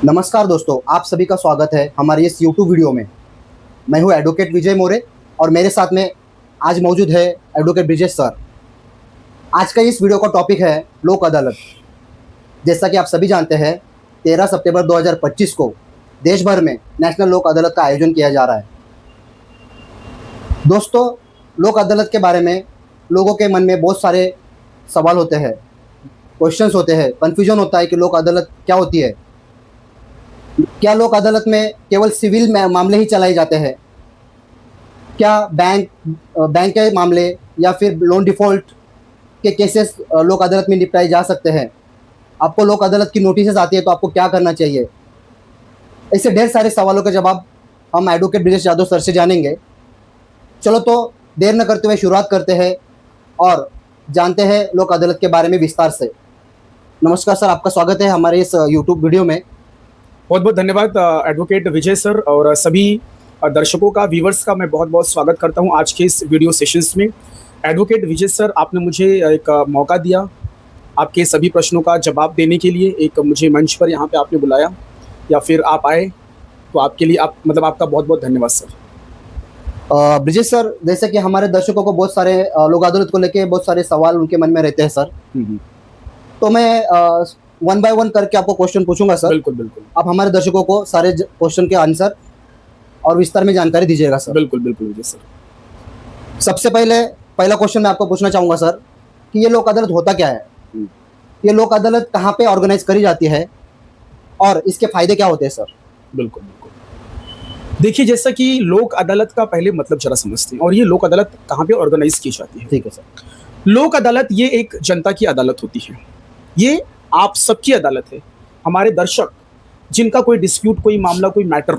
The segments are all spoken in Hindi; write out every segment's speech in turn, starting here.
नमस्कार दोस्तों, आप सभी का स्वागत है हमारे इस YouTube वीडियो में। मैं हूं एडवोकेट विजय मोरे और मेरे साथ में आज मौजूद है एडवोकेट ब्रिजेश सर। आज का इस वीडियो का टॉपिक है लोक अदालत। जैसा कि आप सभी जानते हैं, 13 सितंबर 2025 को देश भर में नेशनल लोक अदालत का आयोजन किया जा रहा है। दोस्तों, लोक अदालत के बारे में लोगों के मन में बहुत सारे सवाल होते हैं, क्वेश्चंस होते हैं, कन्फ्यूजन होता है कि लोक अदालत क्या होती है। क्या लोक अदालत में केवल सिविल मामले ही चलाए जाते हैं? क्या बैंक के मामले या फिर लोन डिफ़ॉल्ट के केसेस लोक अदालत में निपटाए जा सकते हैं? आपको लोक अदालत की नोटिस आती है तो आपको क्या करना चाहिए? ऐसे ढेर सारे सवालों के जवाब हम एडवोकेट ब्रिजेश यादव सर से जानेंगे। चलो तो देर न करते हुए शुरुआत करते हैं और जानते हैं लोक अदालत के बारे में विस्तार से। नमस्कार सर, आपका स्वागत है हमारे इस यूट्यूब वीडियो में। बहुत बहुत धन्यवाद एडवोकेट विजय सर और सभी दर्शकों का, व्यूवर्स का मैं बहुत बहुत स्वागत करता हूं आज के इस वीडियो सेशंस में। एडवोकेट विजय सर, आपने मुझे एक मौका दिया आपके सभी प्रश्नों का जवाब देने के लिए। एक मुझे मंच पर यहाँ पे आपने बुलाया या फिर आप आए, तो आपके लिए आपका बहुत बहुत धन्यवाद सर। ब्रिजेश सर, जैसे कि हमारे दर्शकों को बहुत सारे लोक अदालत को लेके बहुत सारे सवाल उनके मन में रहते हैं सर, तो मैं वन बाय वन करके आपको क्वेश्चन पूछूंगा सर। बिल्कुल बिल्कुल। आप हमारे दर्शकों को सारे क्वेश्चन के आंसर और विस्तार में जानकारी दीजिएगा सर। बिल्कुल बिल्कुल विजय सर। सबसे पहला क्वेश्चन मैं आपको पूछना चाहूँगा सर कि ये लोक अदालत होता क्या है? ये लोक अदालत कहाँ पे ऑर्गेनाइज करी जाती है और इसके फायदे क्या होते हैं सर? बिल्कुल बिल्कुल। देखिए, जैसा कि लोक अदालत का पहले मतलब जरा समझते हैं, और ये लोक अदालत कहाँ पे ऑर्गेनाइज की जाती है। ठीक है सर। लोक अदालत ये एक जनता की अदालत होती है, ये आप सबकी अदालत है। हमारे दर्शक जिनका कोई डिस्प्यूट, कोई मामला, कोई मैटर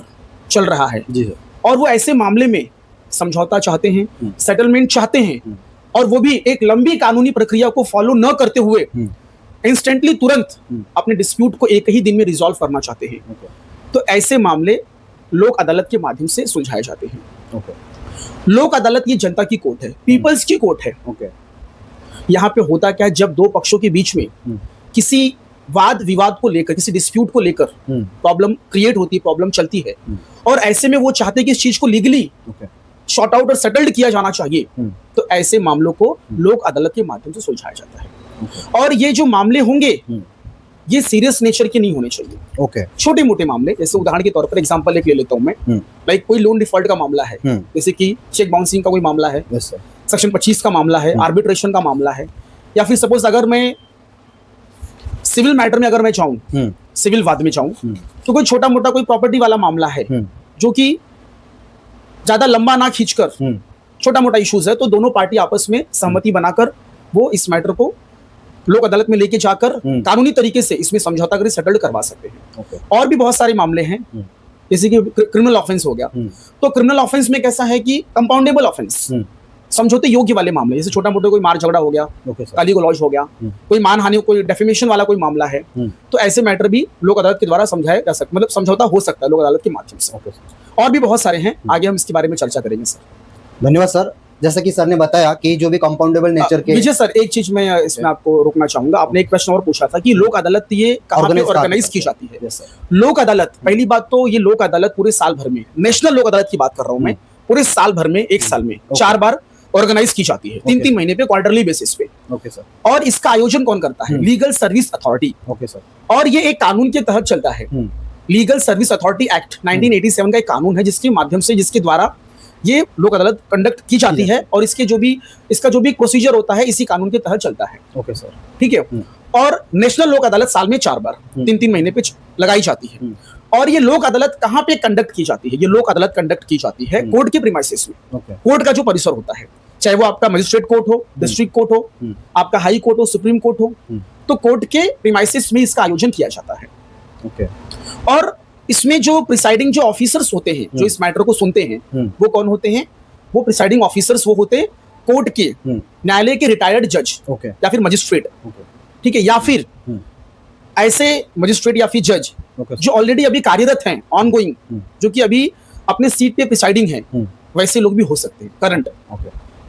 चल रहा है जी सर, और वो ऐसे मामले में समझौता चाहते हैं, सेटलमेंट चाहते हैं, और वो भी एक लंबी कानूनी प्रक्रिया को फॉलो न करते हुए इंस्टेंटली तुरंत अपने डिस्प्यूट को एक ही दिन में रिजॉल्व करना चाहते हैं, तो ऐसे मामले लोक अदालत के माध्यम से सुलझाए जाते हैं। लोक अदालत ये जनता की कोर्ट है, पीपल्स की कोर्ट है। यहाँ पे होता क्या है, जब दो पक्षों के बीच में किसी वाद विवाद को लेकर, किसी डिस्प्यूट को लेकर प्रॉब्लम क्रिएट होती है, प्रॉब्लम चलती है, और ऐसे में वो चाहते हैं कि इस चीज को लीगली शॉर्ट आउट और सेटल्ड किया जाना चाहिए, तो ऐसे मामलों को लोक अदालत के माध्यम से सुलझाया जाता है। और ये जो मामले होंगे ये सीरियस नेचर के नहीं होने चाहिए। छोटे मोटे मामले, जैसे उदाहरण के तौर पर एग्जांपल एक ले लेता हूं मैं, लाइक कोई लोन डिफॉल्ट का मामला है, जैसे कि चेक बाउंसिंग का कोई मामला है, सेक्शन 25 का मामला है, आर्बिट्रेशन का मामला है, या फिर सपोज अगर मैं सिविल मैटर में अगर मैं चाहूँ, सिविल वाद में चाहूँ, तो कोई छोटा मोटा कोई प्रॉपर्टी वाला मामला है जो कि ज्यादा लंबा ना खींचकर छोटा मोटा इश्यूज है, तो दोनों पार्टी आपस में सहमति बनाकर वो इस मैटर को लोक अदालत में लेके जाकर कानूनी तरीके से इसमें समझौता कर सेटल्ड करवा सकते हैं। और भी बहुत सारे मामले हैं, जैसे कि क्रिमिनल ऑफेंस हो गया, तो क्रिमिनल ऑफेंस में कैसा है कि कंपाउंडेबल ऑफेंस, समझौते योग्य वाले मामले, जैसे छोटा मोटा कोई मार झगड़ा हो गया, गाली गलौज हो गया, कोई मानहानि, कोई डेफेमेशन वाला कोई मामला है, तो ऐसे मैटर भी लोक अदालत के द्वारा समझाया जा सकता, मतलब समझौता हो सकता है लोक अदालत के माध्यम से। और भी बहुत सारे हैं, आगे हम इसके बारे में चर्चा करेंगे सर। धन्यवाद सर। जैसा कि सर ने बताया कि जो भी कंपाउंडेबल नेचर के, विजय सर एक चीज मैं इसमें आपको रोकना चाहूंगा। आपने एक प्रश्न और पूछा था कि लोक अदालत ये कहाँ पे ऑर्गेनाइज की जाती है। लोक अदालत, पहली बात तो ये लोक अदालत पूरे साल भर में, नेशनल लोक अदालत की बात कर रहा हूँ मैं, पूरे साल भर में, एक साल में 4 बार ऑर्गेनाइज की जाती है, 3-3 महीने पे, क्वार्टरली बेसिस पे। और इसका आयोजन कौन करता है? Legal service authority. और ये एक कानून के तहत चलता है, लीगल सर्विस अथॉरिटी एक्ट 1987 का एक कानून है, जिसके माध्यम से, जिसके द्वारा ये लोक अदालत कंडक्ट की जाती है, और इसका जो भी प्रोसीजर होता है इसी कानून के तहत चलता है। ठीक है। और नेशनल लोक अदालत साल में 4 बार 3-3 महीने पे लगाई जाती है। और ये लोक अदालत कहाँ पे कंडक्ट की जाती है? ये लोक अदालत कंडक्ट की जाती है कोर्ट के प्रीमाइसेस में। कोर्ट का जो परिसर होता है, चाहे वो आपका मजिस्ट्रेट कोर्ट हो, डिस्ट्रिक्ट कोर्ट हो, आपका हाई कोर्ट हो, सुप्रीम कोर्ट हो, तो कोर्ट के प्रीमाइसेस में इसका आयोजन किया जाता है। और इसमें जो प्रिसाइडिंग जो ऑफिसर्स होते हैं, जो इस मैटर को सुनते हैं, वो कौन होते हैं? वो प्रिसाइडिंग ऑफिसर्स वो होते हैं कोर्ट के, न्यायालय के रिटायर्ड जज या फिर मजिस्ट्रेट। ठीक है। या फिर ऐसे मजिस्ट्रेट या फिर जज जो ऑलरेडी अभी कार्यरत हैं, ऑनगोइंग, जो कि अभी अपने सीट पे प्रिसाइडिंग है, वैसे लोग भी हो सकते हैं, करंट।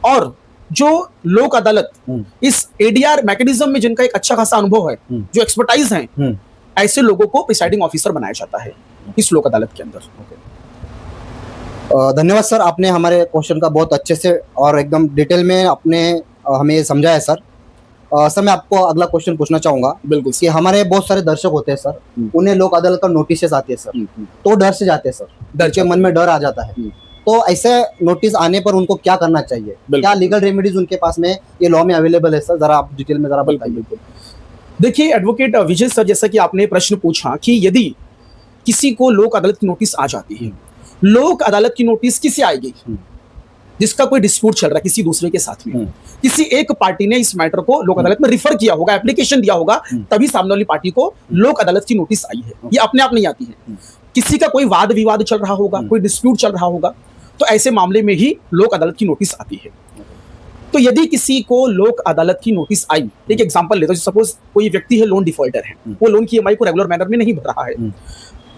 और जो लोक अदालत इस एडीआर मैकेनिज्म में जिनका एक अच्छा खासा अनुभव है, जो एक्सपर्टाइज है, ऐसे लोगों को प्रिसाइडिंग ऑफिसर बनाया जाता है इस लोक अदालत के अंदर। धन्यवाद सर, आपने हमारे क्वेश्चन का बहुत अच्छे से और एकदम डिटेल में आपने हमें समझाया सर। सर मैं आपको अगला क्वेश्चन पूछना चाहूँगा। बिल्कुल कि हमारे बहुत सारे दर्शक होते हैं सर, उन्हें लोक अदालत का नोटिस आती है सर, तो डर से जाते हैं सर, डर के मन में डर आ जाता है। तो ऐसे नोटिस आने पर उनको क्या करना चाहिए, क्या लीगल रेमेडीज उनके पास में ये लॉ में अवेलेबल है सर? जरा आप डिटेल में जरा बताइए। देखिए एडवोकेट विजय सर, जैसा कि आपने प्रश्न पूछा कि यदि किसी को लोक अदालत की नोटिस आ जाती है, लोक अदालत की नोटिस किसे आएगी? जिसका कोई डिस्प्यूट चल रहा है किसी दूसरे के साथ में, किसी एक पार्टी ने इस मैटर को लोक अदालत में रिफर किया होगा, एप्लीकेशन दिया होगा, तभी सामने वाली पार्टी को लोक अदालत की नोटिस आई है। ये अपने आप नहीं आती है। किसी का कोई वाद विवाद चल रहा होगा, कोई डिस्प्यूट चल रहा होगा, तो ऐसे मामले में ही लोक अदालत की नोटिस आती है। तो यदि किसी को लोक अदालत की नोटिस आई, एक एग्जांपल लेते हैं, सपोज कोई व्यक्ति है लोन डिफॉल्टर है, वो लोन की ईएमआई को रेगुलर मैनर में नहीं भर रहा है,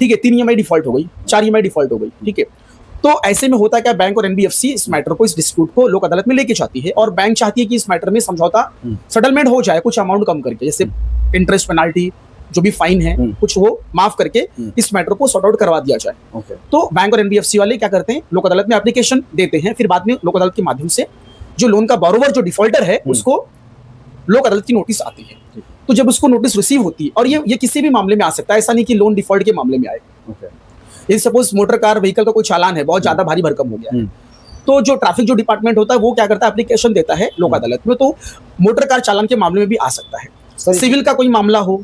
ठीक है, 3 ईएमआई डिफॉल्ट हो गई, 4 ईएमआई डिफॉल्ट हो गई, ठीक है। तो ऐसे में होता क्या, बैंक और एनबीएफसी इस मैटर को, इस डिस्प्यूट को लोक अदालत में लेके जाती है और बैंक चाहती है कि इस मैटर में समझौता सेटलमेंट हो जाए, कुछ अमाउंट कम करके, जैसे इंटरेस्ट पेनाल्टी जो भी फाइन है कुछ वो माफ करके इस मैटर को सॉर्ट आउट करवा दिया जाए। तो बैंक और एनबीएफसी वाले क्या करते हैं, लोक अदालत में एप्लीकेशन देते हैं, फिर बाद में लोक अदालत के माध्यम से जो लोन का बोरोवर, जो डिफॉल्टर है, उसको लोक अदालत की नोटिस आती है। तो जब उसको नोटिस रिसीव होती है, और ये किसी भी मामले में आ सकता है, ऐसा नहीं कि लोन डिफॉल्ट के मामले में आए। यदि सपोज मोटर कार व्हीकल का कोई चालान है, बहुत ज्यादा भारी भरकम हो गया है, तो जो ट्रैफिक जो डिपार्टमेंट होता है वो क्या करता है, एप्लीकेशन देता है लोक अदालत में। तो मोटर कार चालान के मामले में भी आ सकता है, सिविल का कोई मामला हो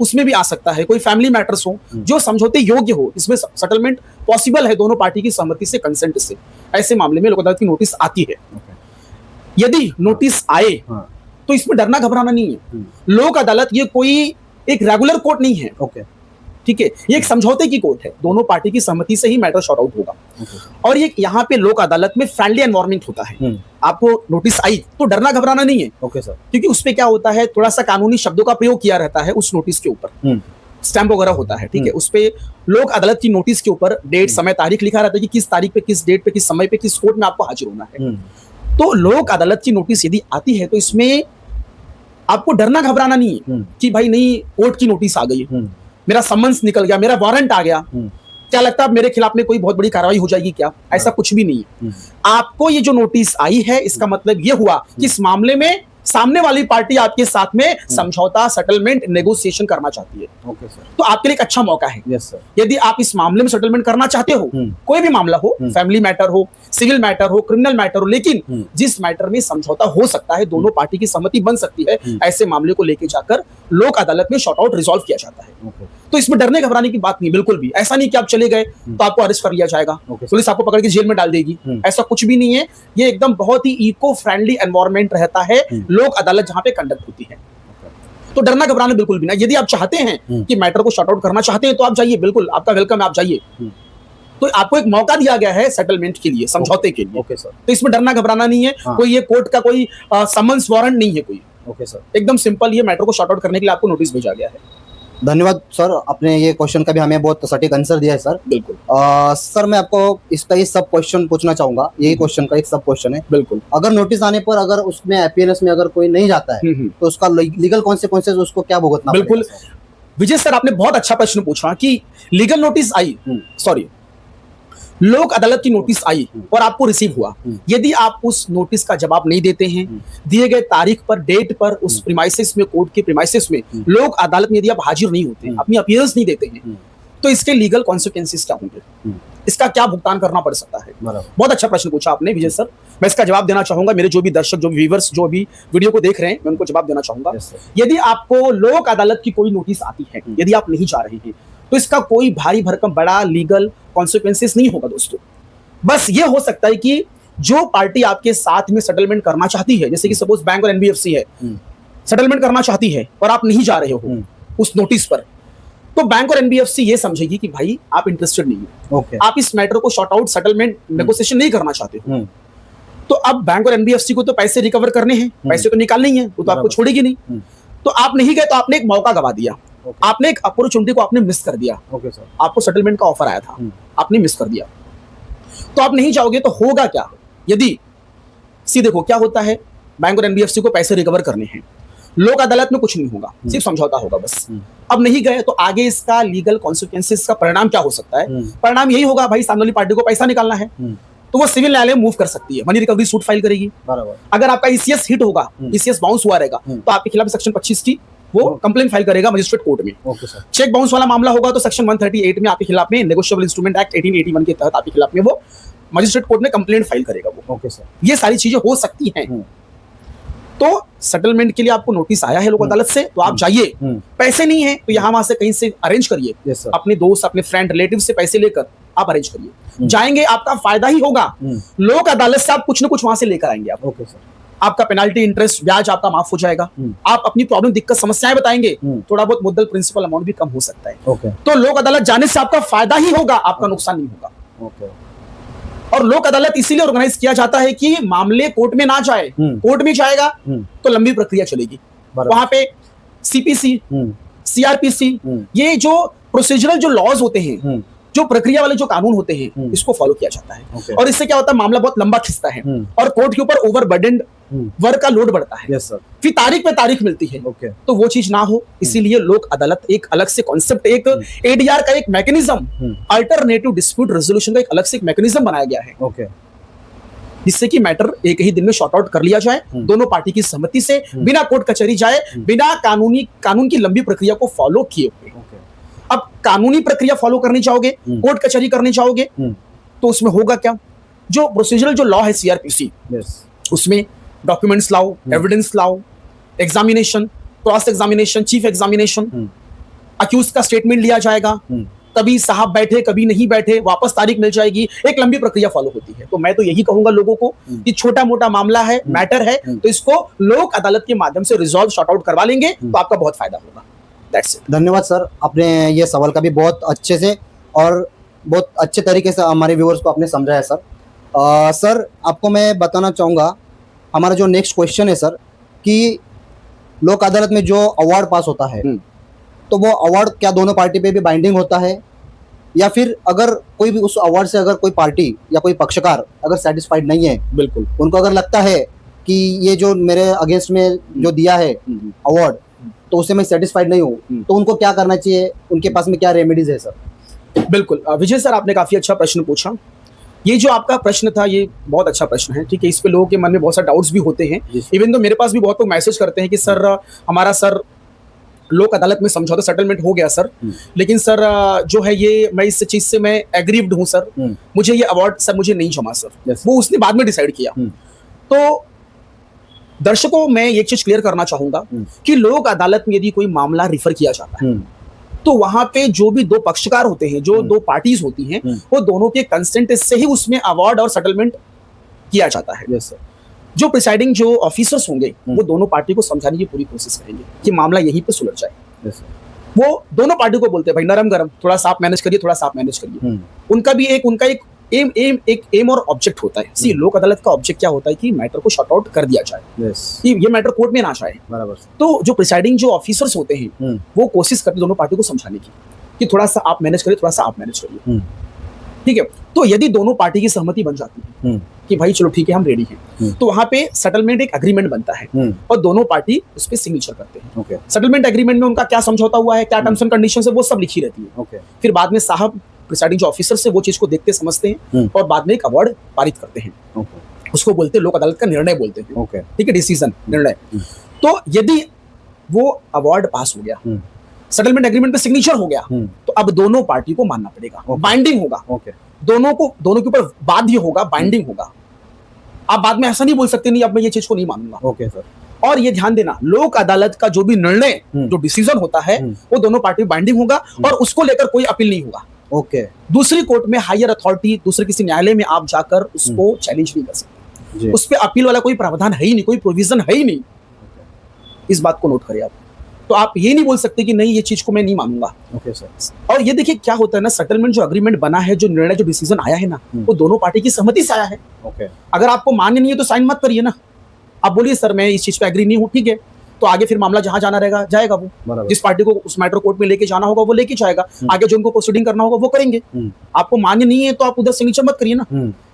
उसमें भी आ सकता है, कोई फैमिली मैटर्स हो जो समझौते योग्य हो, इसमें सेटलमेंट पॉसिबल है दोनों पार्टी की सहमति से, कंसेंट से, ऐसे मामले में लोक अदालत की नोटिस आती है। यदि नोटिस आए तो इसमें डरना घबराना नहीं है। लोक अदालत ये कोई एक रेगुलर कोर्ट नहीं है, ठीक है, ये एक समझौते की कोर्ट है, दोनों पार्टी की सहमति से ही मैटर सॉर्ट आउट होगा। और ये यहाँ पे लोक अदालत में फ्रेंडली एनवायरनमेंट होता है। आपको नोटिस आई तो डरना घबराना नहीं है, सर, क्योंकि उसपे क्या होता है, थोड़ा सा कानूनी शब्दों का प्रयोग किया रहता है उस नोटिस के ऊपर, स्टैंप वगैरह होता है, ठीक है। उसपे लोक अदालत की नोटिस के ऊपर डेट, समय, तारीख लिखा रहता है कि किस तारीख पे, किस डेट पे, किस समय पे, किस कोर्ट में आपको हाजिर होना है। तो लोक अदालत की नोटिस यदि आती है तो इसमें आपको डरना घबराना नहीं है कि भाई नहीं, कोर्ट की नोटिस आ गई, मेरा समन्स निकल गया, मेरा वारंट आ गया, क्या लगता है मेरे खिलाफ में कोई बहुत बड़ी कार्रवाई हो जाएगी क्या? ऐसा कुछ भी नहीं है। आपको ये जो नोटिस आई है, इसका मतलब ये हुआ कि इस मामले में सामने वाली पार्टी आपके साथ में समझौता, सेटलमेंट, नेगोशिएशन करना चाहती है। तो आपके लिए एक अच्छा मौका है। यदि आप इस मामले में सेटलमेंट करना चाहते हो, कोई भी मामला हो, फैमिली मैटर हो, सिविल मैटर हो, क्रिमिनल मैटर हो, लेकिन जिस मैटर में समझौता हो सकता है, दोनों पार्टी की सहमति बन सकती है, ऐसे मामले को लेके जाकर लोक अदालत में शॉर्ट आउट रिजॉल्व किया जाता है। तो इसमें डरने घबराने की बात नहीं, बिल्कुल भी ऐसा नहीं कि आप चले गए तो आपको अरेस्ट कर लिया जाएगा, पुलिस आपको पकड़ के जेल में डाल देगी, ऐसा कुछ भी नहीं है। ये एकदम बहुत ही इको फ्रेंडली एनवायरनमेंट रहता है लोक अदालत जहां पे कंडक्ट होती है। तो डरना घबराना बिल्कुल भी नहीं। यदि आप चाहते हैं कि मैटर को शॉर्ट आउट करना चाहते हैं तो आप जाइए, बिल्कुल आपका वेलकम है, आप जाइए। तो आपको एक मौका दिया गया है सेटलमेंट के लिए, समझौते के लिए। तो इसमें डरना घबराना नहीं है। कोई ये कोर्ट का कोई समन्स वारंट नहीं है कोई। एकदम सिंपल, ये मैटर को शॉर्ट आउट करने के लिए आपको नोटिस भेजा गया है। धन्यवाद सर, आपने ये क्वेश्चन का भी हमें बहुत सटीक आंसर दिया है सर। बिल्कुल। सर मैं आपको इसका ये सब क्वेश्चन पूछना चाहूंगा, यही क्वेश्चन का एक सब क्वेश्चन है। बिल्कुल। अगर नोटिस आने पर अगर उसमें अपीयरेंस में अगर कोई नहीं जाता है तो उसका लीगल कॉन्सिक्वेंसेस उसको क्या भुगतना? बिल्कुल विजय सर, आपने बहुत अच्छा प्रश्न पूछा कि लीगल नोटिस आई, सॉरी लोक अदालत की नोटिस आई और आपको रिसीव हुआ, यदि आप उस नोटिस का जवाब नहीं देते हैं, दिए गए तारीख पर, डेट पर, उस प्रीमाइसेस में, कोर्ट के प्रीमाइसेस में, लोक अदालत में यदि आप हाजिर नहीं होते हैं, अपनी अपीयरेंस नहीं देते हैं, तो इसके लीगल कॉन्सिक्वेंसेस क्या होंगे, इसका क्या भुगतान करना पड़ सकता है? बहुत अच्छा प्रश्न पूछा आपने विजय सर। मैं इसका जवाब देना चाहूंगा। मेरे जो भी दर्शक, जो भी व्यूअर्स, जो भी वीडियो को देख रहे हैं, मैं उनको जवाब देना चाहूंगा। यदि आपको लोक अदालत की कोई नोटिस आती है, यदि आप नहीं जा रहे हैं, तो इसका कोई भारी भरकम बड़ा लीगल कॉन्सिक्वेंसेस नहीं होगा दोस्तों। बस ये हो सकता है कि जो पार्टी आपके साथ में सेटलमेंट करना चाहती है, जैसे कि सपोज बैंक और एनबीएफसी है, सेटलमेंट करना चाहती है और आप नहीं जा रहे हो उस नोटिस पर, तो बैंक और एनबीएफसी ये समझेगी कि भाई आप इंटरेस्टेड नहीं हो, आप इस मैटर को शॉर्ट आउट, सेटलमेंट, नेगोशिएशन नहीं करना चाहते हो। तो अब बैंक और एनबीएफसी को तो पैसे रिकवर करने हैं, पैसे तो निकालने ही है, वो तो आपको छोड़ेगी नहीं। तो आप नहीं गए तो आपने एक मौका गवा दिया, आपने एक अपॉर्चुनिटी को आपने मिस कर दिया। आपको सेटलमेंट का ऑफर आया था, आपने मिस कर दिया, तो आप नहीं जाओगे तो होगा क्या? यदि देखो क्या होता है, बैंक और एनबीएफसी को पैसे रिकवर करने हैं, लोक अदालत में कुछ नहीं होगा, सिर्फ समझौता होगा बस। अब नहीं गए तो आगे इसका लीगल कॉन्सिक्वेंसेस का परिणाम क्या हो सकता है? परिणाम यही होगा भाई, सामने वाली पार्टी को पैसा निकालना है तो वो सिविल न्यायालय में मूव कर सकती है, मनी रिकवरी सूट फाइल करेगी। अगर आपका ईसीएस हिट होगा, ईसीएस बाउंस हुआ रहेगा, तो आपके खिलाफ सेक्शन 25 की वो कंप्लेंट फाइल करेगा मजिस्ट्रेट कोर्ट में। चेक बाउंस वाला मामला होगा तो सेक्शन 138 में आपके खिलाफ में, नेगोशिएबल इंस्ट्रूमेंट एक्ट 1881 के तहत आपके खिलाफ में वो मजिस्ट्रेट कोर्ट में कंप्लेंट फाइल करेगा वो। ये सारी चीजें हो सकती हैं। तो सेटलमेंट के लिए आपको नोटिस आया है लोक अदालत से, तो आप जाइए। पैसे नहीं है तो यहाँ वहां से कहीं से अरेंज करिए, अपने दोस्त, अपने फ्रेंड, रिलेटिव से पैसे लेकर आप अरेंज करिए। जाएंगे, आपका फायदा ही होगा। लोक अदालत से आप कुछ ना कुछ वहां से लेकर आएंगे आप। आपका पेनाल्टी, इंटरेस्ट, ब्याज आपका माफ हो जाएगा। आप अपनी प्रॉब्लम, दिक्कत, समस्याएं बताएंगे, थोड़ा बहुत मुद्दल प्रिंसिपल अमाउंट भी कम हो सकता है। तो लोक अदालत जाने से आपका फायदा ही होगा, आपका नुकसान नहीं होगा। और लोक अदालत इसीलिए ऑर्गेनाइज किया जाता है कि मामले कोर्ट में ना जाए। कोर्ट में जाएगा तो लंबी प्रक्रिया चलेगी, वहां पे सीपीसी, सीआरपीसी, ये जो प्रोसीजरल जो लॉज होते हैं, जो प्रक्रिया वाले जो कानून होते हैं, इसको फॉलो किया जाता है। और इससे क्या होता है, मामला बहुत लंबा खिंचता है और कोर्ट के ऊपर ओवरबर्डन्ड वर्क का लोड बढ़ता है। फिर तारीख पे तारीख मिलती है। तो वो चीज ना हो, इसीलिए लोक अदालत एक अलग से कॉन्सेप्ट, एक एडीआर का एक मैकेनिज्म, अल्टरनेटिव डिस्प्यूट रेजोल्यूशन का एक अलग से एक मैकेनिज्म बनाया गया है, जिससे कि मैटर एक ही दिन में शॉर्ट आउट कर लिया जाए, दोनों पार्टी की सहमति से, बिना कोर्ट कचहरी जाए, बिना कानून की लंबी प्रक्रिया को फॉलो किए हुए। अब कानूनी प्रक्रिया फॉलो करनी चाहोगे, कोर्ट कचहरी करनी चाहोगे, तो उसमें होगा क्या? जो प्रोसीजरल जो लॉ है सीआरपीसी, उसमें डॉक्यूमेंट्स लाओ, एविडेंस लाओ, examination, cross examination, chief examination, accused का स्टेटमेंट लिया जाएगा, कभी साहब बैठे, कभी नहीं बैठे, वापस तारीख मिल जाएगी, एक लंबी प्रक्रिया फॉलो होती है। तो मैं तो यही कहूंगा लोगों को कि छोटा मोटा मामला है, मैटर है, तो इसको लोक अदालत के माध्यम से रिजॉल्व, शॉर्ट आउट करवा लेंगे तो आपका बहुत फायदा होगा। धन्यवाद सर, आपने ये सवाल का भी बहुत अच्छे से और बहुत अच्छे तरीके से हमारे व्यूअर्स को आपने समझाया सर। सर आपको मैं बताना चाहूँगा, हमारा जो नेक्स्ट क्वेश्चन है सर, कि लोक अदालत में जो अवार्ड पास होता है, तो वो अवार्ड क्या दोनों पार्टी पे भी बाइंडिंग होता है, या फिर अगर कोई भी उस अवार्ड से अगर कोई पार्टी या कोई पक्षकार अगर सेटिस्फाइड नहीं है, बिल्कुल उनको अगर लगता है कि ये जो मेरे अगेंस्ट में जो दिया है अवार्ड, तो उससे मैं सेटिस्फाइड नहीं हूँ, तो उनको क्या करना चाहिए? उनके पास में क्या रेमेडीज है सर? बिल्कुल विजय सर, आपने काफी अच्छा प्रश्न पूछा। ये जो आपका प्रश्न था, ये बहुत अच्छा प्रश्न है, ठीक है। इस पे लोगों के मन में बहुत सारे डाउट्स भी होते हैं। इवन तो मेरे पास भी बहुत लोग मैसेज करते हैं कि सर हमारा सर लोक अदालत में समझौता सेटलमेंट हो गया सर, लेकिन सर जो है ये मैं इस चीज से मैं एग्रीव्ड हूँ सर, मुझे ये अवार्ड सर मुझे नहीं जमा सर, वो उसने बाद में डिसाइड किया। तो दर्शकों में एक चीज क्लियर करना चाहूंगा कि लोक अदालत में यदि कोई मामला रिफर किया जाता है, तो वहां पे जो भी दो पक्षकार होते हैं, जो दो पार्टीज होती हैं, वो दोनों के कंसेंट से ही उसमें अवार्ड और सेटलमेंट किया जाता है। जो प्रिसाइडिंग जो ऑफिसर्स होंगे, वो दोनों पार्टी को समझाने की पूरी कोशिश करेंगे कि मामला यहीं पे सुलझ जाए। वो दोनों पार्टी को बोलते हैं भाई नरम गरम, थोड़ा सा आप मैनेज करिए, थोड़ा सा आप मैनेज करिए। उनका एक एम और ऑब्जेक्ट होता है। सी लोक अदालत का ऑब्जेक्ट क्या होता है कि मैटर को शॉर्ट आउट कर दिया जाए, ये मैटर कोर्ट में ना जाए। तो जो प्रिसाइडिंग जो ऑफिसर्स होते हैं, वो कोशिश करते दोनों पार्टी को समझाने की कि थोड़ा सा आप मैनेज करिए, थोड़ा सा आप मैनेज करिए, ठीक है। तो यदि दोनों पार्टी की सहमति बन जाती है कि भाई चलो ठीक है हम रेडी हैं, तो वहां पे सेटलमेंट एक एग्रीमेंट बनता है और दोनों पार्टी उस पर सिग्नेचर करते हैं। सेटलमेंट एग्रीमेंट में उनका क्या समझौता हुआ है, क्या टर्म्स एंड कंडीशंस है, वो सब लिखी रहती है। फिर बाद में साहब प्रिसाइडिंग जो ऑफिसर से वो चीज को देखते समझते हैं और बाद में एक अवार्ड पारित करते हैं। उसको बोलते हैं लोक अदालत का निर्णय बोलते हैं, ठीक है, डिसीजन, निर्णय। तो यदि वो अवार्ड पास हो गया, सेटलमेंट एग्रीमेंट पे सिग्नेचर हो गया, तो अब दोनों पार्टी को मानना पड़ेगा, बाइंडिंग होगा, दोनों के ऊपर बाध्य होगा, बाइंडिंग होगा। आप बाद में ऐसा नहीं बोल सकते नहीं अब मैं ये चीज को नहीं मानूंगा। सर, और ये ध्यान देना, लोक अदालत का जो भी निर्णय, जो डिसीजन होता है, वो दोनों पार्टी बाइंडिंग होगा और उसको लेकर कोई अपील नहीं होगा। दूसरी कोर्ट में, हायर अथॉरिटी, दूसरे किसी न्यायालय में आप जाकर उसको चैलेंज नहीं कर सकते। उस पर अपील वाला कोई प्रावधान है ही नहीं, कोई प्रोविजन है ही नहीं। इस बात को नोट करिए आप। तो आप ये नहीं बोल सकते कि नहीं ये चीज को मैं नहीं मानूंगा। सर, और ये देखिए क्या होता है ना, सेटलमेंट जो अग्रीमेंट बना है, जो निर्णय, जो डिसीजन आया है ना, वो दोनों पार्टी की सहमति से आया है। अगर आपको मान्य नहीं है तो साइन मत करिए ना। आप बोलिए सर मैं इस चीज पे एग्री नहीं हूँ, ठीक है, तो आगे फिर मामला जहां जाना रहेगा जाएगा, वो जिस पार्टी को उस मैटर कोर्ट में लेके जाना होगा वो लेके जाएगा, आगे जो उनको प्रोसीडिंग करना होगा वो करेंगे। आपको मान्य नहीं है तो आप उधर सिग्नेचर मत करिए ना,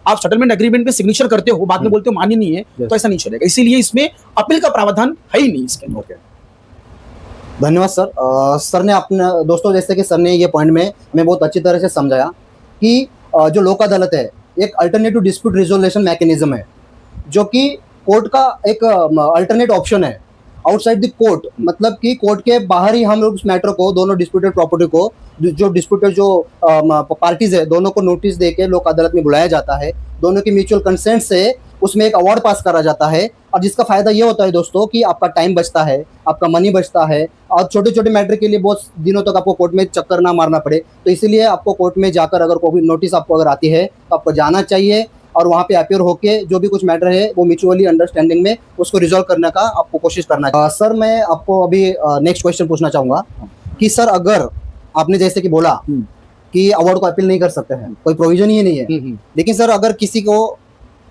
आप सेटलमेंट एग्रीमेंट पे सिग्नेचर करते हो, बाद में बोलते हो मान्य नहीं है, तो ऐसा नहीं चलेगा। इसीलिए इसमें अपील का प्रावधान है ही नहीं इसके अंदर। धन्यवाद सर। सर ने अपने दोस्तों, जैसे कि सर ने ये पॉइंट में हमें बहुत अच्छी तरह से समझाया कि जो लोक अदालत है एक अल्टरनेटिव डिस्प्यूट रिजोल्यूशन मैकेनिज्म है, जो कि कोर्ट का एक अल्टरनेट ऑप्शन है आउटसाइड द कोर्ट। मतलब कि कोर्ट के बाहर ही हम लोग उस मैटर को, दोनों डिस्प्यूटेड प्रॉपर्टी को, जो डिस्प्यूटेड जो पार्टीज है, दोनों को नोटिस देके लोक अदालत में बुलाया जाता है। दोनों की म्यूचुअल कंसेंट से उसमें एक अवार्ड पास करा जाता है, और जिसका फायदा ये होता है दोस्तों कि आपका टाइम बचता है, आपका मनी बचता है, और छोटे छोटे मैटर के लिए बहुत दिनों तक आपको कोर्ट में चक्कर ना मारना पड़े। तो इसीलिए आपको कोर्ट में जाकर अगर कोई नोटिस आपको अगर आती है तो आपको जाना चाहिए, और वहाँ पे अपियर होके जो भी कुछ मैटर है वो म्यूचुअली अंडरस्टैंडिंग में उसको रिजॉल्व करने का आपको कोशिश करना चाहिए। सर, मैं आपको अभी नेक्स्ट क्वेश्चन पूछना चाहूँगा कि सर, अगर आपने जैसे कि बोला कि अवार्ड को अपील नहीं कर सकते हैं, कोई प्रोविजन ही नहीं है, लेकिन सर अगर किसी को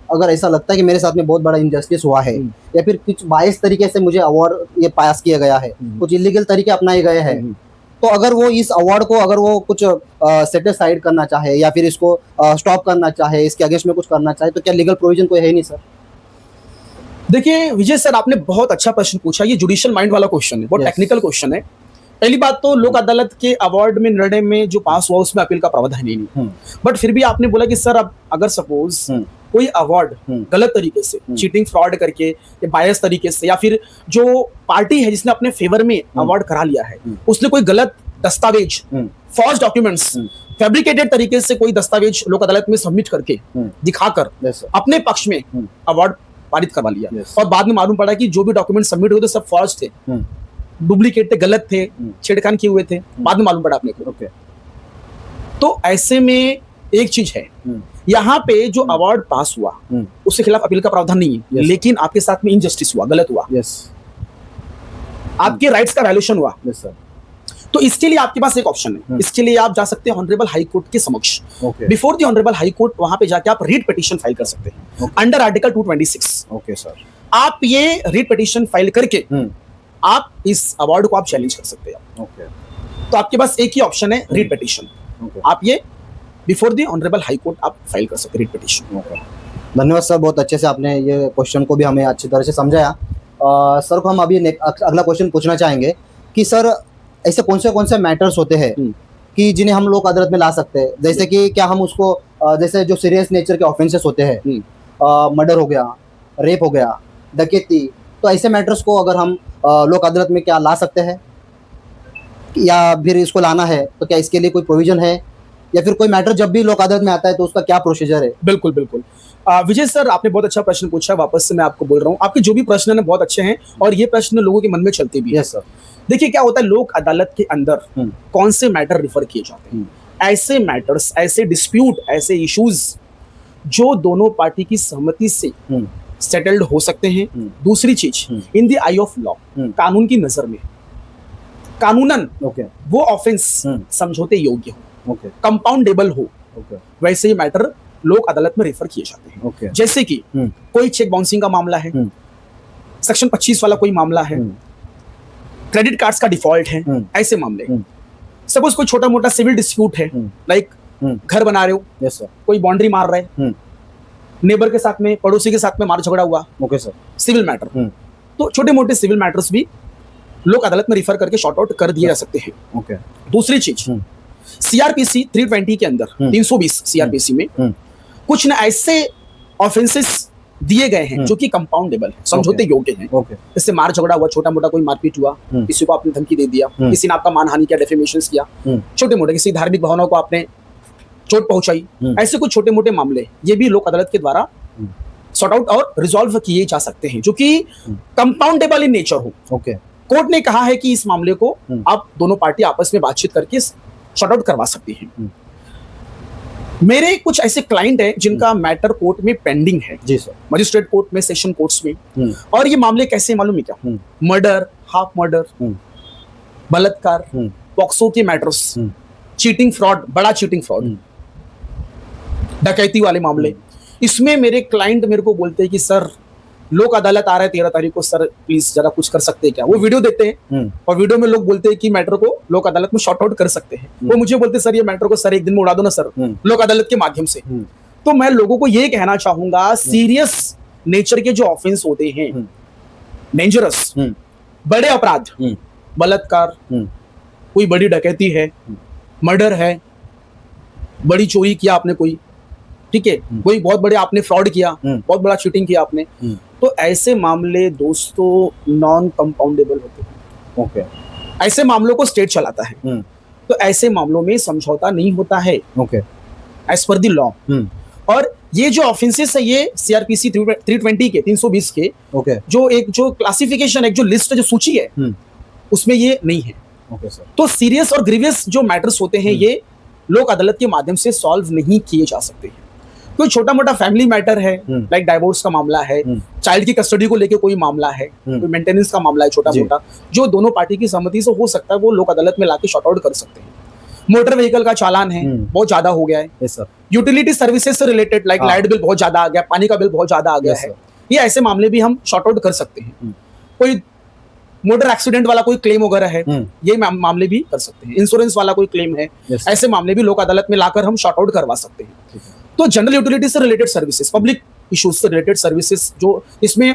अगर ऐसा लगता है कि मेरे साथ में बहुत बड़ा इनजस्टिस हुआ है, या फिर कुछ बायस तरीके से मुझे अवार्ड ये पास किया गया है, कुछ इलीगल तरीके अपनाए गए हैं, तो अगर वो इस अवार्ड को अगर वो कुछ सेट असाइड करना चाहे या फिर इसको स्टॉप करना चाहे, इसके अगेंस्ट में कुछ करना चाहे, तो क्या लीगल प्रोविजन कोई है नहीं सर? देखिए विजय सर, आपने बहुत अच्छा प्रश्न पूछा। ये जुडिशियल माइंड वाला क्वेश्चन है, बहुत टेक्निकल क्वेश्चन है। पहली बात तो लोक अदालत के अवार्ड में निर्णय में जो पास हुआ उसमें अपील का प्रावधान ही नहीं। बट फिर भी आपने बोला कि सर अब अगर सपोज कोई अवार्ड गलत तरीके से, चीटिंग फ्रॉड करके या बायस तरीके से, या फिर जो पार्टी है जिसने अपने फेवर में अवार्ड करा लिया है उसने कोई गलत दस्तावेज, फॉल्स डॉक्यूमेंट्स, फैब्रिकेटेड तरीके से कोई दस्तावेज लोक अदालत में सबमिट करके दिखाकर अपने पक्ष में अवार्ड पारित करवा लिया, और बाद में मालूम पड़ा कि जो भी डॉक्यूमेंट सबमिट हुए थे सब फॉल्स थे, डुप्लीकेट थे, गलत थे, छेड़खानी किए हुए थे, बाद में मालूम पड़ा अपने को। तो ऐसे में एक चीज है, यहाँ पे जो अवार्ड पास हुआ उसके खिलाफ अपील का प्रावधान नहीं है, लेकिन आपके साथ में इनजस्टिस हुआ, गलत हुआ, आपके राइट्स का वायलेशन हुआ, तो इसके लिए आपके पास एक ऑप्शन है। इसके लिए आप जा सकते हैं ऑनरेबल हाई कोर्ट के समक्ष, before the honourable high court. वहां पे जाके आप रीट पिटीशन फाइल कर सकते हैं अंडर आर्टिकल 226। ओके सर, आप ये रीट पिटीशन फाइल करके आप इस अवार्ड को आप चैलेंज कर सकते हैं। तो आपके पास एक ही ऑप्शन है, रीट पिटीशन। आप ये before the honourable high court आप फाइल कर सकते हैं रीट पिटीशन। धन्यवाद सर, बहुत अच्छे से आपने ये क्वेश्चन को भी हमें अच्छी तरह से समझाया। सर को हम अभी अगला क्वेश्चन पूछना चाहेंगे कि सर ऐसे कौन से मैटर्स होते हैं कि जिन्हें हम लोग अदालत में ला सकते हैं, जैसे कि क्या हम उसको जैसे जो सीरियस नेचर के ऑफेंसेस होते हैं, मर्डर हो गया, रेप हो गया, डकैती, तो ऐसे मैटर्स को अगर हम लोक अदालत में क्या ला सकते हैं, या फिर इसको लाना है तो क्या इसके लिए कोई प्रोविजन है, या फिर कोई मैटर जब भी लोक अदालत में आता है तो उसका क्या प्रोसीजर है? बिल्कुल बिल्कुल विजय सर, आपने बहुत अच्छा प्रश्न पूछा। वापस से मैं आपको बोल रहा हूँ, आपके जो भी प्रश्न है बहुत अच्छे हैं और ये प्रश्न लोगों के मन में चलते भी हैं। सर, देखिए क्या होता है, लोक अदालत के अंदर कौन से मैटर रिफर किए जाते हैं, ऐसे मैटर्स, ऐसे डिस्प्यूट, ऐसे इश्यूज जो दोनों पार्टी की सहमति से सेटल्ड हो सकते हैं। दूसरी चीज, in the I of law, कानून की नजर में कानूनन वो ऑफेंस समझौते योग्य हो, कंपाउंडेबल हो, वैसे ही मैटर लोक अदालत में रेफर किए जाते हैं। जैसे कि कोई चेक बाउंसिंग का मामला है, सेक्शन 25 वाला कोई मामला है, क्रेडिट कार्ड्स का डिफॉल्ट है, ऐसे मामले। सपोज कोई छोटा मोटा सिविल डिस्प्यूट है, लाइक घर बना रहे हो, कोई बाउंड्री मार रहा है, नेबर के साथ में, पड़ोसी के साथ में मार झगड़ा हुआ, सिविल मैटर। तो छोटे मोटे सिविल मैटर्स भी लोक अदालत में रिफर करके शॉर्ट आउट कर दिए जा सकते हैं। दूसरी चीज, सीआरपीसी 320 के अंदर 320 सीआरपीसी में कुछ न ऐसे ऑफेंसेस दिए गए हैं जो कि कंपाउंडेबल है, समझौते योग्य हैं। इससे मार झगड़ा हुआ, छोटा मोटा कोई मारपीट हुआ, किसी को आपने धमकी दे दिया, किसी ने आपका मानहानि किया, डेफेमेशन किया, छोटे मोटे किसी धार्मिक भावनाओं को आपने चोट पहुंचाई, ऐसे कुछ छोटे मोटे मामले ये भी लोक अदालत के द्वारा सॉर्ट आउट और रिजॉल्व किए जा सकते हैं, जो कि कंपाउंडेबल इन नेचर हो। कोर्ट ने कहा है कि इस मामले को आप दोनों पार्टी आपस में बातचीत करके सॉर्ट आउट करवा सकती हैं। मेरे कुछ ऐसे क्लाइंट हैं जिनका मैटर कोर्ट में पेंडिंग है, जी सर, मजिस्ट्रेट कोर्ट में, सेशन कोर्ट्स में, और ये मामले कैसे मालूम है क्या? मर्डर, हाफ मर्डर, बलात्कार, पॉक्सो के मैटर्स, चीटिंग फ्रॉड, बड़ा चीटिंग फ्रॉड, डकैती वाले मामले। इसमें मेरे क्लाइंट मेरे को बोलते हैं कि सर लोक अदालत आ रहा है 13 तारीख को, सर प्लीज जरा कुछ कर सकते हैं क्या? वो वीडियो देते हैं और वीडियो में लोग बोलते हैं कि मैटर को लोक अदालत में शॉर्ट आउट कर सकते हैं। वो मुझे बोलते हैं सर ये मैटर को सर एक दिन में उड़ा दो ना सर, लोक अदालत के माध्यम से। तो मैं लोगों को ये कहना चाहूंगा, सीरियस नेचर के जो ऑफेंस होते हैं, डेंजरस, बड़े अपराध, बलात्कार, कोई बड़ी डकैती है, मर्डर है, बड़ी चोरी किया आपने कोई, ठीक है, कोई बहुत बड़े आपने फ्रॉड किया, बहुत बड़ा चीटिंग किया आपने, तो ऐसे मामले दोस्तों नॉन कंपाउंडेबल होते हैं। ओके, ऐसे मामलों को स्टेट चलाता है, तो ऐसे मामलों में समझौता नहीं होता है, okay, as per the law. और ये जो ऑफेंसेस है, ये सीआरपीसी 320 के 320 के ओके, जो क्लासिफिकेशन है, जो लिस्ट, जो सूची है, उसमें ये नहीं है। Okay sir. तो सीरियस और ग्रीवियस जो मैटर्स होते हैं, ये लोक अदालत के माध्यम से सॉल्व नहीं किए जा सकते हैं। कोई छोटा मोटा फैमिली मैटर है, लाइक डाइवोर्स का मामला है, चाइल्ड की कस्टडी को लेके कोई मामला है, कोई मेंटेनेंस का मामला है छोटा मोटा, जो दोनों पार्टी की सहमति से हो सकता है, वो लोक अदालत में लाके शॉर्ट आउट कर सकते हैं। मोटर व्हीकल का चालान है, बहुत ज्यादा हो गया है, यस सर। यूटिलिटी सर्विसेज से रिलेटेड, लाइक लाइट बिल बहुत ज्यादा आ गया, पानी का बिल बहुत ज्यादा आ गया है, ये ऐसे मामले भी हम शॉर्ट आउट कर सकते हैं। कोई मोटर एक्सीडेंट वाला कोई क्लेम वगैरह है, ये मामले भी कर सकते हैं। इंश्योरेंस वाला कोई क्लेम है, ऐसे मामले भी लोक अदालत में लाकर हम शॉर्ट आउट करवा सकते हैं। तो जनरल यूटिलिटी से रिलेटेड सर्विसेज, पब्लिक इश्यूज से रिलेटेड सर्विसेज, जो इसमें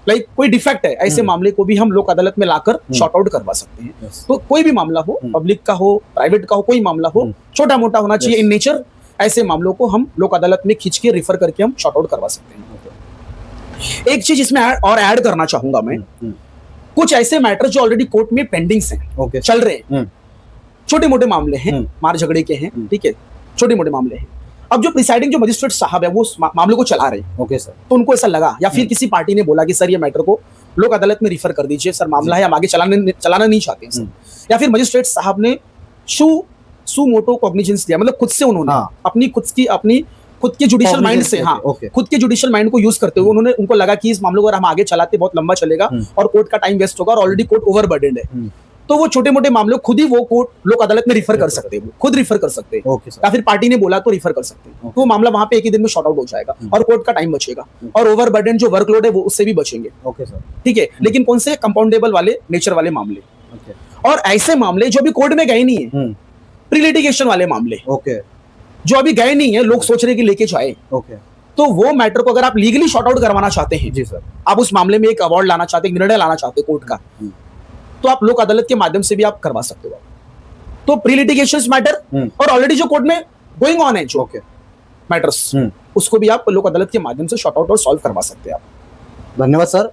लाइक कोई डिफेक्ट है, ऐसे मामले को भी हम लोक अदालत में लाकर शॉर्ट आउट करवा सकते हैं। तो कोई भी मामला हो, पब्लिक का हो, प्राइवेट का हो, कोई मामला हो, छोटा मोटा होना चाहिए इन नेचर, ऐसे मामलों को हम लोक अदालत में खींच के रिफर करके हम शॉर्ट आउट करवा सकते हैं। एक चीज इसमें और ऐड करना चाहूंगा मैं, कुछ ऐसे मैटर जो ऑलरेडी कोर्ट में पेंडिंग्स हैं, चल रहे हैं, छोटे मोटे मामले हैं, मार झगड़े के हैं, ठीक है, छोटे मोटे मामले हैं। अब जो प्रिसाइडिंग जो मजिस्ट्रेट साहब है, वो मामले को चला रहे हैं, ओके सर, तो उनको ऐसा लगा, या फिर किसी पार्टी ने बोला कि सर ये मैटर को लोक अदालत में रिफर कर दीजिए, सर मामला है, हम आगे चलाना नहीं चाहते हैं सर, या फिर मजिस्ट्रेट साहब ने सू मोटो कॉग्निजेंस दिया, मतलब खुद से उन्होंने खुद के जुडिशियल माइंड से, खुद के जुडिशियल माइंड को यूज करते हुए उनको लगा कि इस मामले को अगर हम आगे चलाते बहुत लंबा चलेगा और कोर्ट का टाइम वेस्ट होगा, और ऑलरेडी कोर्ट ओवरबर्डन्ड है, तो वो छोटे मोटे मामले खुद ही वो कोर्ट लोक अदालत में रिफर कर सकते हैं, खुद रिफर कर सकते हैं, या फिर पार्टी ने बोला तो रिफर कर सकते हैं। तो वो मामला वहां पे एक ही दिन में शॉर्ट आउट हो जाएगा और कोर्ट का टाइम बचेगा, और ओवरबर्डन जो वर्कलोड है वो उससे भी बचेंगे। ठीक है, लेकिन कौन से कंपाउंडेबल वाले नेचर वाले मामले, और ऐसे मामले जो अभी कोर्ट में गए नहीं है, प्री लिटिगेशन वाले मामले, जो अभी गए नहीं है, लोग सोच रहे कि लेके जाए, तो वो मैटर को अगर आप लीगली शॉर्ट आउट करवाना चाहते हैं, जी सर, आप उस मामले में एक अवार्ड लाना चाहते हैं, निर्णय लाना चाहते हैं कोर्ट का, तो आप लोक अदालत के माध्यम से भी आप करवा सकते हो। तो प्री लिटिगेशन मैटर और ऑलरेडी जो कोर्ट में गोइंग ऑन है जो मैटर्स, उसको भी आप लोक अदालत के माध्यम से शॉर्ट आउट और सॉल्व करवा सकते हैं आप। धन्यवाद सर।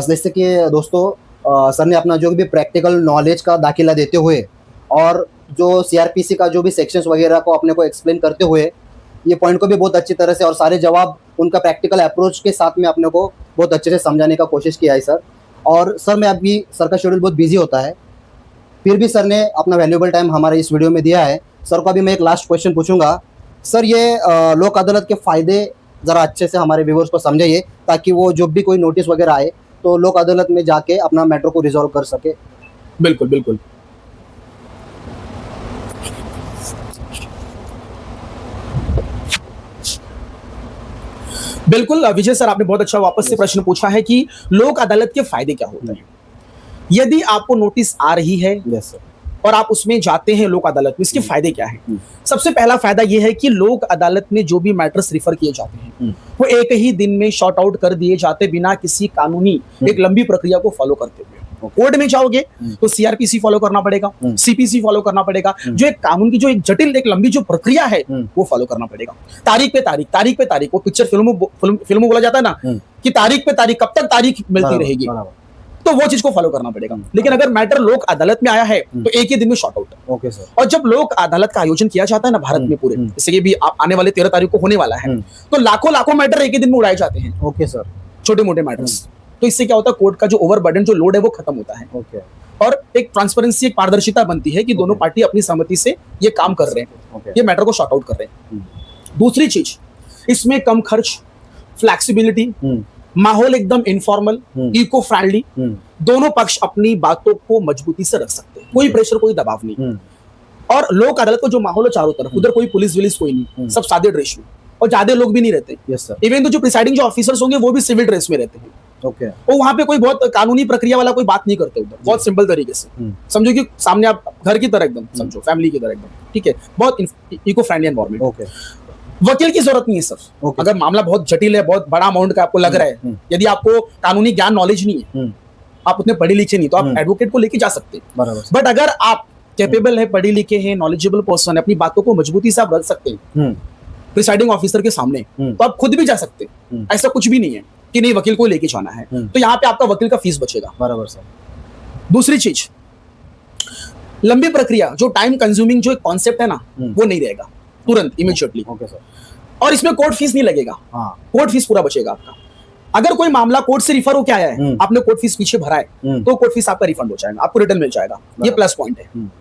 जैसे कि दोस्तों सर ने अपना जो भी प्रैक्टिकल नॉलेज का दाखिला देते हुए और जो सीआरपीसी का जो भी सेक्शंस वगैरह को अपने को एक्सप्लेन करते हुए ये पॉइंट को भी बहुत अच्छी तरह से और सारे जवाब उनका प्रैक्टिकल अप्रोच के साथ में अपने को बहुत अच्छे से समझाने का कोशिश किया है सर। और सर मैं अभी सर का शेड्यूल बहुत बिजी होता है, फिर भी सर ने अपना वैल्यूएबल टाइम हमारे इस वीडियो में दिया है। सर को अभी मैं एक लास्ट क्वेश्चन पूछूंगा। सर ये लोक अदालत के फ़ायदे ज़रा अच्छे से हमारे व्यूवर्स को समझाइए, ताकि वो जब भी कोई नोटिस वगैरह आए तो लोक अदालत में जाके अपना मैटर को रिजॉल्व कर सके। बिल्कुल बिल्कुल। बिल्कुल विजय सर, आपने बहुत अच्छा वापस से प्रश्न पूछा है कि लोक अदालत के फायदे क्या होते हैं। यदि आपको नोटिस आ रही है और आप उसमें जाते हैं लोक अदालत में, इसके फायदे क्या है? सबसे पहला फायदा यह है कि लोक अदालत में जो भी मैटर्स रिफर किए जाते हैं वो एक ही दिन में शॉर्ट आउट कर दिए जाते, बिना किसी कानूनी एक लंबी प्रक्रिया को फॉलो करते हुए। कोर्ट में जाओगे तो सीआरपीसी फॉलो करना पड़ेगा, सीपीसी फॉलो करना पड़ेगा, जो एक कानून की जो एक जटिल एक लंबी जो प्रक्रिया है वो फॉलो करना पड़ेगा। तारीख पे तारीख, वो पिक्चर फिल्मों बोला जाता है ना कि तारीख पे तारीख, कब तक तारीख मिलती रहेगी, तो वो चीज को फॉलो करना पड़ेगा। लेकिन अगर मैटर लोक अदालत में आया है तो एक ही दिन में शॉर्ट आउट। Okay sir. और जब लोक अदालत का आयोजन किया जाता है ना भारत में पूरे, जैसे कि भी आने वाले 13 तारीख को होने वाला है, तो लाखों मैटर एक ही दिन में उड़ाए जाते हैं। Okay sir. छोटे मोटे मैटर्स, तो इससे क्या होता है, कोर्ट का जो ओवरबर्डन जो लोड है वो खत्म होता है। ओके। और एक ट्रांसपेरेंसी, एक पारदर्शिता बनती है कि दोनों पार्टी अपनी सहमति से ये काम कर रहे हैं, ये मैटर को शॉर्ट आउट कर रहे हैं। दूसरी चीज, इसमें कम खर्च, फ्लैक्सिबिलिटी, माहौल एकदम इनफॉर्मल, इको फ्रेंडली, दोनों पक्ष अपनी बातों को मजबूती से रख सकते हैं, कोई प्रेशर, कोई दबाव नहीं। और लोक अदालत का जो माहौल है चारों तरफ, उधर कोई पुलिस विलिस कोई नहीं, सब सादे ड्रेस में, और ज्यादा लोग भी नहीं रहते। Yes sir. इवन तो जो प्रिसाइडिंग जो ऑफिसर्स होंगे वो भी सिविल ड्रेस में रहते हैं। ओके। वो वहां पे कोई बहुत कानूनी प्रक्रिया वाला कोई बात नहीं करते, उधर बहुत सिंपल तरीके से समझो कि सामने आप घर की तरह एकदम समझो, फैमिली की तरह एकदम, ठीक है, बहुत इको फ्रेंडली एनवायरनमेंट। ओके। वकील की जरूरत नहीं है सर। Okay. अगर मामला बहुत जटिल है, बहुत बड़ा अमाउंट का आपको लग रहा है, यदि आपको कानूनी ज्ञान नॉलेज नहीं है, आप उतने पढ़े लिखे नहीं, तो आप एडवोकेट को लेके जा सकते हैं। बराबर। बट अगर आप कैपेबल है, पढ़े लिखे हैं, नॉलेजेबल पर्सन है, अपनी बातों को मजबूती से आप रख सकते हैं प्रिसाइडिंग ऑफिसर के सामने, तो आप खुद भी जा सकते हैं। ऐसा कुछ भी नहीं है कि नहीं वकील को लेके जाना है, तो यहाँ पे आपका वकील का फीस बचेगा। बराबर सर। दूसरी चीज, लंबी प्रक्रिया, जो टाइम कंज्यूमिंग जो एक कॉन्सेप्ट है ना, वो नहीं रहेगा तुरंत इमीडिएटली। Okay sir. और इसमें कोर्ट फीस नहीं लगेगा। हाँ। कोर्ट फीस पूरा बचेगा आपका। अगर कोई मामला कोर्ट से रिफर होके आया है, आपने कोर्ट फीस पीछे भरा है, तो कोर्ट फीस आपका रिफंड हो जाएगा, आपको रिटर्न मिल जाएगा। ये प्लस पॉइंट है।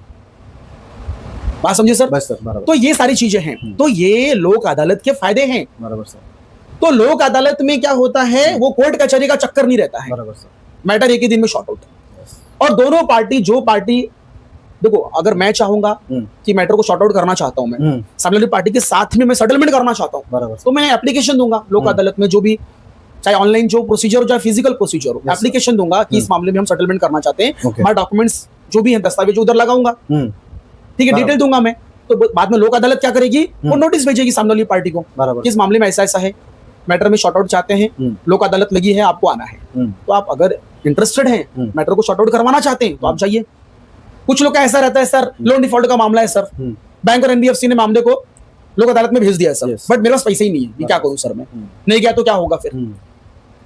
बात समझे सर? बस सर, बराबर। तो ये सारी चीजें हैं, तो ये लोक अदालत के फायदे हैं। बराबर सर। तो लोक अदालत में क्या होता है, वो कोर्ट कचहरी का चक्कर नहीं रहता है। बराबर सर। मैटर एक ही दिन में शॉर्ट आउट है। और दोनों पार्टी, जो पार्टी, देखो अगर मैं चाहूंगा कि मैटर को शॉर्ट आउट करना चाहता हूं, मैं सामने वाली पार्टी के साथ में मैं सेटलमेंट करना चाहता हूं, बराबर, तो मैं एप्लीकेशन दूंगा लोक अदालत में, जो भी चाहे ऑनलाइन जो प्रोसीजर हो चाहे फिजिकल प्रोसीजर हो, एप्लीकेशन दूंगा कि इस मामले में हम सेटलमेंट करना चाहते हैं। मैं डॉक्यूमेंट्स जो भी है, दस्तावेज उधर लगाऊंगा, ठीक है, डिटेल दूंगा मैं। तो बाद में लोक अदालत क्या करेगी, वो नोटिस भेजेगी सामने वाली पार्टी को कि इस मामले में ऐसा ऐसा है, मैटर में शॉर्ट आउट चाहते हैं, लोक अदालत लगी है, आपको आना है। तो आप अगर इंटरेस्टेड हैं, मैटर को शॉर्ट आउट करवाना चाहते हैं, तो आप जाइए। कुछ लोग का ऐसा रहता है, सर लोन डिफॉल्ट का मामला है सर, बैंक और एनबीएफसी ने मामले को लोक अदालत में भेज दिया है सर, बट मेरे पास पैसे ही नहीं है, ये क्या करूं सर मैं? नहीं गया तो क्या होगा फिर?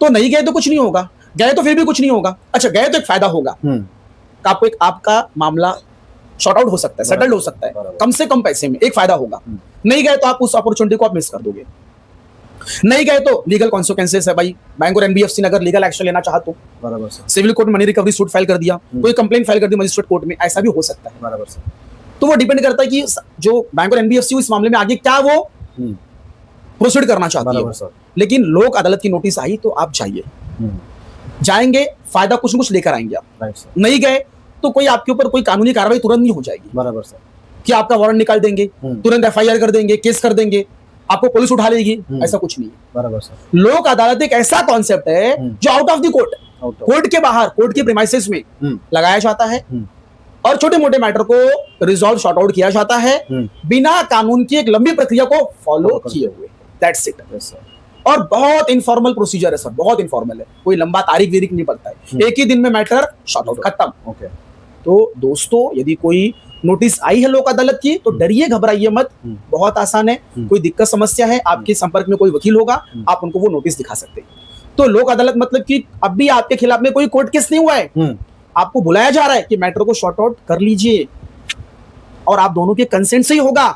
तो नहीं गए तो कुछ नहीं होगा, गए तो फिर भी कुछ नहीं होगा। अच्छा, गए तो एक फायदा होगा, आपको एक आपका मामला शॉर्ट आउट हो सकता है, सेटल्ड हो सकता है कम से कम पैसे में, एक फायदा होगा। नहीं गए तो आप उस अपॉर्चुनिटी को आप मिस कर दोगे। नहीं गए तो लीगल कॉन्सिक्वेंसेस है भाई। बैंक और एनबीएफसी ने अगर लीगल एक्शन लेना चाहा तो, बराबर सर, सिविल कोर्ट में मनी रिकवरी सूट फाइल कर दिया, कोई कंप्लेंट फाइल कर दी मजिस्ट्रेट कोर्ट में, ऐसा भी हो सकता है। बराबर सर। तो वो डिपेंड करता है कि जो बैंक और एनबीएफसी इस मामले में आगे क्या वो प्रोसीड करना चाहती है। लेकिन लोक अदालत की नोटिस आई तो आप जाइए, जाएंगे, फायदा कुछ न कुछ लेकर आएंगे आप। नहीं गए तो कोई आपके ऊपर कोई कानूनी कार्रवाई तुरंत नहीं हो जाएगी। बराबर सर। कि आपका वारंट निकाल देंगे, तुरंत एफआईआर कर देंगे, केस कर देंगे, आपको पुलिस उठा लेगी, ऐसा कुछ नहीं है। बराबर सर। लोक अदालत एक ऐसा कॉन्सेप्ट है जो out of the court, court के बाहर, कोर्ट के प्रीमाइसेस में लगाया जाता है और छोटे मोटे मैटर को रिजॉल्व शॉर्ट आउट किया जाता है बिना कानून की एक लंबी प्रक्रिया को फॉलो किए हुए। That's it. और बहुत इनफॉर्मल प्रोसीजर है सर, बहुत इनफॉर्मल है, कोई लंबा तारीख वीरिक नहीं पड़ता है, एक ही दिन में मैटर शॉर्ट आउट, खत्म। ओके। तो दोस्तों, यदि कोई नोटिस आई है लोक अदालत की तो डरिए, घबराइए मत, बहुत आसान है। कोई दिक्कत समस्या है, आपके संपर्क में कोई वकील होगा, आप उनको वो नोटिस दिखा सकते हैं। तो लोक अदालत मतलब कि अब भी आपके खिलाफ में कोई कोर्ट केस नहीं हुआ है, आपको बुलाया जा रहा है कि मैटर को शॉर्ट आउट कर लीजिए, और आप दोनों के कंसेंट से ही होगा।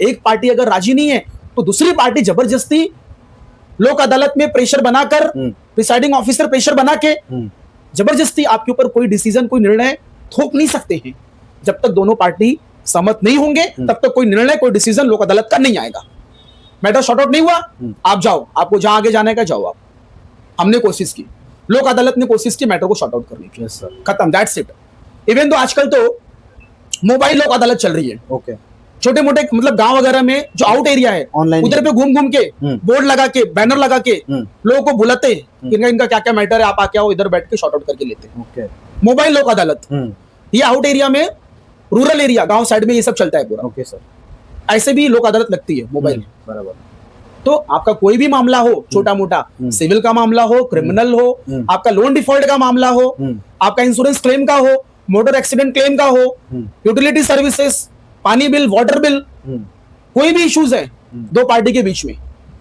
एक पार्टी अगर राजी नहीं है तो दूसरी पार्टी जबरदस्ती लोक अदालत में प्रेशर बनाकर, प्रिसाइडिंग ऑफिसर प्रेशर बना के जबरदस्ती आपके ऊपर कोई डिसीजन, कोई निर्णय थोप नहीं सकते हैं। जब तक दोनों पार्टी सहमत नहीं होंगे तब तक कोई निर्णय, कोई डिसीजन लोक अदालत का नहीं आएगा। मैटर शॉर्ट आउट नहीं हुआ, आप जाओ, आपको जहां आगे जाने का जाओ आप। हमने कोशिश की, लोक अदालत ने कोशिश की मैटर को शॉर्ट आउट करने की, खत्म, दैट्स इट। इवन तो आजकल तो मोबाइल लोक अदालत चल रही है। ओके। छोटे मोटे मतलब गांव वगैरह में जो आउट एरिया है, उधर पे घूम घूम के बोर्ड लगा के, बैनर लगा के लोगों को बुलाते इनका क्या क्या मैटर है, आप आके आओ, इधर बैठ के शॉर्ट आउट करके लेते। मोबाइल लोक अदालत, ये आउट एरिया में, रूरल एरिया, गांव साइड में ये सब चलता है पूरा। Okay sir. ऐसे भी लोक अदालत लगती है मोबाइल। बराबर। तो आपका कोई भी मामला हो, छोटा मोटा, सिविल का मामला हो, क्रिमिनल हो, आपका लोन डिफॉल्ट का मामला हो, आपका इंश्योरेंस क्लेम का हो, मोटर एक्सीडेंट क्लेम का हो, यूटिलिटी सर्विसेज, पानी बिल, वाटर बिल, कोई भी इश्यूज है दो पार्टी के बीच में,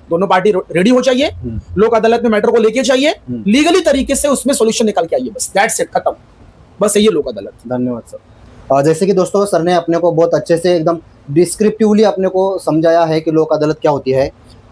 दोनों पार्टी रेडी हो चाहिए, लोक अदालत में मैटर को लेके चाहिए, लीगली तरीके से उसमें सॉल्यूशन निकाल के आइए, बस दैट्स इट, खत्म। बस यही है लोक अदालत। धन्यवाद सर। जैसे कि दोस्तों, सर ने अपने को बहुत अच्छे से एकदम डिस्क्रिप्टिवली अपने को समझाया है कि लोक अदालत क्या होती है।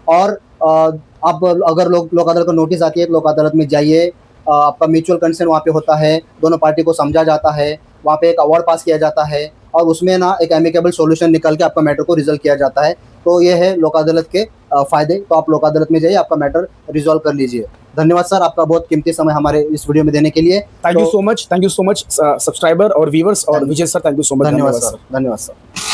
और अब अगर लोक अदालत को नोटिस आती है तो लोक अदालत में जाइए, आपका म्यूचुअल कंसेंट वहाँ पे होता है, दोनों पार्टी को समझा जाता है, वहाँ पे एक अवार्ड पास किया जाता है और उसमें ना एक एमिकेबल सॉल्यूशन निकल के आपका मैटर को रिजल्व किया जाता है। तो ये है लोक अदालत के फायदे। तो आप लोक अदालत में जाइए, आपका मैटर रिजॉल्व कर लीजिए। धन्यवाद सर, आपका बहुत कीमती समय हमारे इस वीडियो में देने के लिए। Thank you so much subscriber और व्यूअर्स और Vijay sir, thank you so much. धन्यवाद सर। धन्यवाद सर।